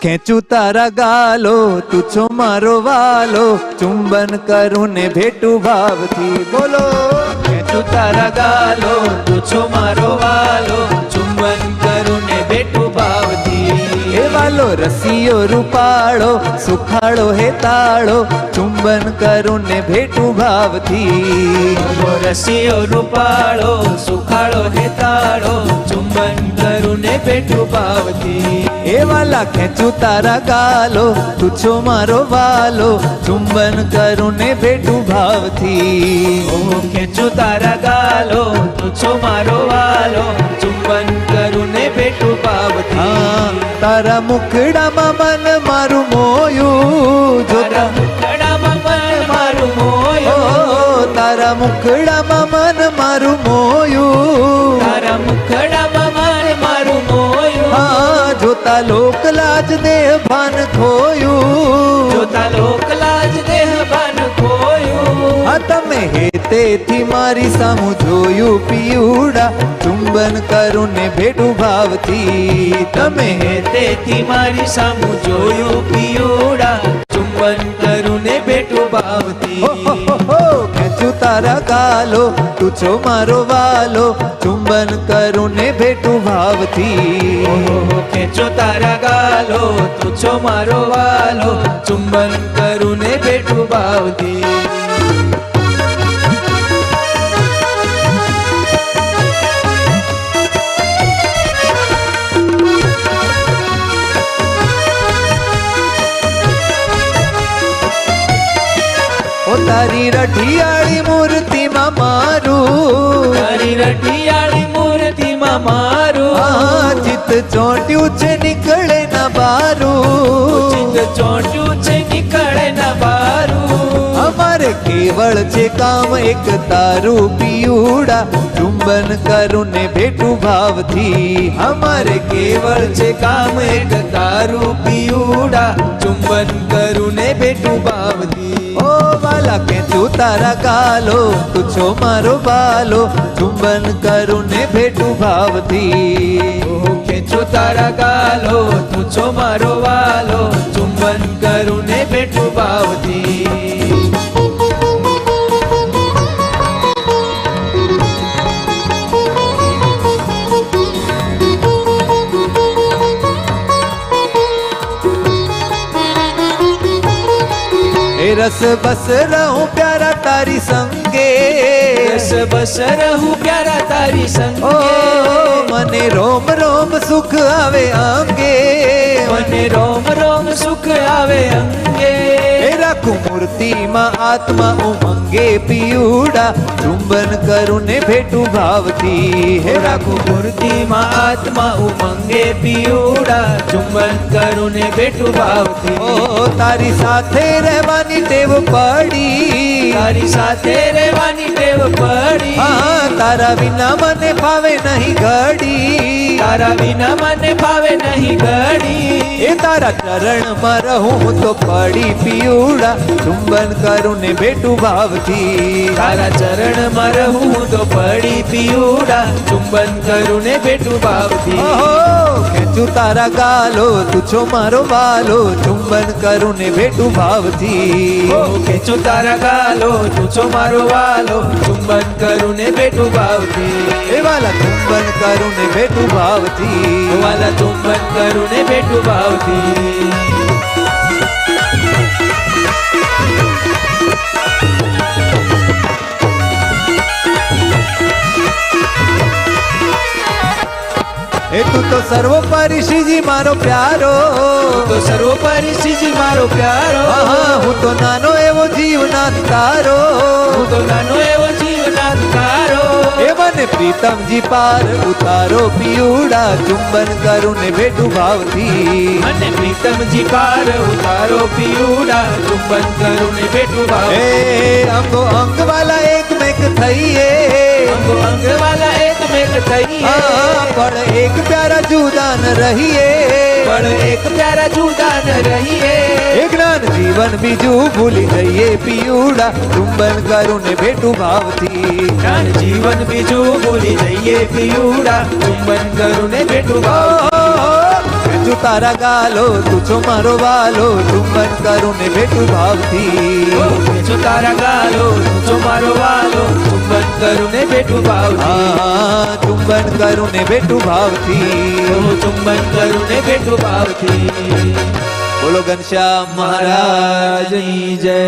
ખેંચું તારા ગાલો તું છો મારો વાલો, ચુંબન કરું ને ભેટું ભાવથી. બોલો. ખેંચું તારા ગાલો તું છો મારો વાલો, ચુંબન કરું ને ભેટું ભાવથી. એ વાલો રસિયો રૂપાળો, સુખાળો હે તાળો, ચુંબન કરું ને ભેટું ભાવથી. રસિયો રૂપાળો, સુખાળો હે તાળો, ચુંબન કરું ને ભેટું ભાવથી. એ વાલા ખેંચું તારા ગાલો તું છો મારો વાલો, ચુંબન કરું ને ભેટું ભાવથી. ખેંચું તારા ગાલો તું છો મારો વાલો, ચુંબન કરું ને ભેટું ભાવથી. તારા મુખડામાં મન મારું મોયું, તારા મુખડામાં મન મારું મોયું, તારા મુખડામાં મન મારું મોયું, તારા મુખડામાં મન મારું મોયું. જોતા લોક લાજ દેહ ભાન ખોયું, જોતા લોક લાજ દેહ ભાન ખોયું. તમે હેતેથી મારી સામું જોયું પિયુડા, ચુંબન કરું ને ભેટું ભાવથી. તમે હેતેથી મારી સામું જોયું પિયુડા, ચુંબન કરું ને ભેટું ભાવથી. ખેંચું તારા ગાલો તું છો મારો વાલો, ચુંબન કરું ને ભેટું ભાવથી. ખેંચો તારા ગાલો તું છો મારો વાલો, ચુંબન કરું ને ભેટું ભાવથી. તારી રઢિયાળી મૂર્તિમાં મારું, તારી રઢિયાળી મૂર્તિમાં મારું, ચિત્ત ચોંટ્યું છે નીકળે ના બારું, ચિત્ત ચોંટ્યું છે નીકળે ના બારું. અમારે કેવળ છે કામ એક તારું પિયુડા, ચુંબન કરું ને ભેટું ભાવથી. અમારે કેવળ છે કામ એક તારું પિયુડા, ચુંબન કરું ને ભેટું ભાવથી. ઓ વાલા ખેંચું તારા ગાલો તું છો મારો બાલો, ચુંબન કરું ને ભેટું ભાવથી. ખેંચો તારા ગાલો તું છો મારો વાલો, ચુંબન કરું ને ભેટું ભાવથી. रस बस रहूं प्यारा तारी संगे, रस बस रहूं प्यारा तारी संगे. मने रोम रोम सुख आवे अंगे, મને રોમ રોમ સુખ આવે અંગે. રાખું મૂર્તિમાં આત્મા ઉમંગે પિયુડા, ચુંબન કરું ને ભેટું ભાવથી. હે રાખું મૂર્તિમાં આત્મા ઉમંગે પિયુડા, ચુંબન કરું ને ભેટું ભાવથી. તારી સાથે રહેવાની ટેવ પડી, તારી સાથે રહેવાની ટેવ પડી. તારા વિના મને ભાવે નહીં ઘડી, તારા વિના મને ભાવે નહીં ઘડી. એ તારા ચરણમાં રહું તો પડી પિયુડા, ચુંબન કરું ને ભેટું ભાવથી. તારા ચરણમાં રહું તો પડી પિયુડા, ચુંબન કરું ને ભેટું ભાવથી. ખેંચું તારા ગાલો તું છો મારો વાલો, ચુંબન કરું ને ભેટું ભાવથી. ખેંચો તારા ગાલો તું છો મારો વાલો, ચુંબન કરું ને ભેટું ભાવથી. એ વાલા ચુંબન કરું ને ભેટું ભાવથી, વાલા ચુંબન કરું ને ભેટું ભાવથી. એ તું તો સર્વોપરી શ્રીજી મારો પ્યારો, તો સર્વોપરી શ્રીજી મારો પ્યારો. હું તો નાનો એવો જીવનાથ તારો, હું તો નાનો એવો જીવનાથ તારો. એ મને પ્રીતમજી પાર ઉતારો પિયુડા, ચુંબન કરું ને ભેટું ભાવથી. મને પ્રીતમજી પાર ઉતારો પિયુડા, ચુંબન કરું ને ભેટું ભાવથી. અંગો અંગ વાલા એક મેક થઈએ, અંગો અંગ વાલા એક મેક થઈએ. પણ એક પ્યારા જુદા ન રહીએ, પણ એક પ્યારા જુદા ન રહીએ. એ જ્ઞાન જીવન બીજું ભૂલી જઈએ પિયુડા, ચુંબન કરું ને ભેટું ભાવથી. જ્ઞાન જીવન બીજું ભૂલી જઈએ પિયુડા, ચુંબન કરું ને ભેટું ભાવથી. ખેંચું તારા ગાલો તું છો મારો વાલો ચુંબન કરું ને ભેટું ભાવથી ખેંચું તારા ગાલો તું છો મારો વાલો ચુંબન કરું ને ભેટું ભાવથી હા ચુંબન કરું ને ભેટું ભાવથી ચુંબન કરું ને ભેટું ભાવથી બોલો ઘનશ્યામ મહારાજની જય